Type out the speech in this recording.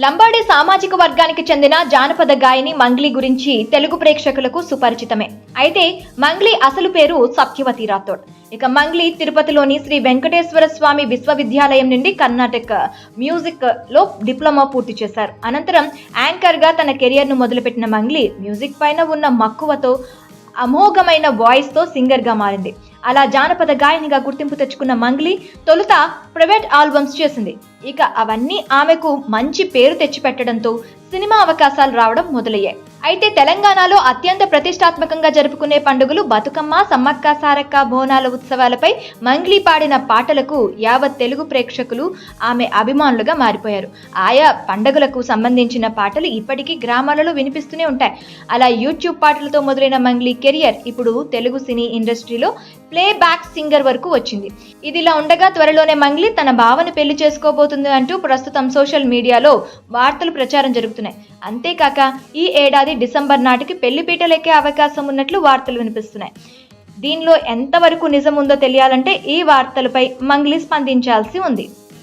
లంబాడి సామాజిక వర్గానికి చెందిన జానపద గాయని మంగ్లీ గురించి తెలుగు ప్రేక్షకులకు సుపరిచితమే. అయితే మంగ్లీ అసలు పేరు సత్యవతి రాథోడ్. ఇక మంగ్లీ తిరుపతిలోని శ్రీ వెంకటేశ్వర స్వామి విశ్వవిద్యాలయం నుండి కర్ణాటక మ్యూజిక్ లో డిప్లొమా పూర్తి చేశారు. అనంతరం యాంకర్ గా తన కెరియర్ ను మొదలుపెట్టిన మంగ్లీ మ్యూజిక్ పైన ఉన్న మక్కువతో అమోఘమైన వాయిస్ తో సింగర్ గా మారింది. అలా జానపద గాయనిగా గుర్తింపు తెచ్చుకున్న మంగ్లీ తొలుత ప్రైవేట్ ఆల్బమ్స్ చేసింది. ఇక అవన్నీ ఆమెకు మంచి పేరు తెచ్చిపెట్టడంతో సినిమా అవకాశాలు రావడం మొదలయ్యాయి. అయితే తెలంగాణలో అత్యంత ప్రతిష్టాత్మకంగా జరుపుకునే పండుగలు బతుకమ్మ, సమ్మక్క సారక్క బోనాల ఉత్సవాలపై మంగ్లీ పాడిన పాటలకు యావత్ తెలుగు ప్రేక్షకులు ఆమె అభిమానులుగా మారిపోయారు. ఆయా పండుగలకు సంబంధించిన పాటలు ఇప్పటికీ గ్రామాలలో వినిపిస్తూనే ఉంటాయి. అలా యూట్యూబ్ పాటలతో మొదలైన మంగ్లీ కెరియర్ ఇప్పుడు తెలుగు సినీ ఇండస్ట్రీలో ప్లే బ్యాక్ సింగర్ వరకు వచ్చింది. ఇదిలా ఉండగా త్వరలోనే మంగ్లీ తన బావను పెళ్లి చేసుకోబోతుంది అంటూ ప్రస్తుతం సోషల్ మీడియాలో వార్తలు ప్రచారం జరుగుతున్నాయి. అంతేకాక ఈ ఏడాది డిసెంబర్ నాటికి పెళ్లి పీటలెక్కే అవకాశం ఉన్నట్లు వార్తలు వినిపిస్తున్నాయి. దీనిలో ఎంతవరకు నిజం ఉందో తెలియాలంటే ఈ వార్తలపై మంగ్లీ స్పందించాల్సి ఉంది.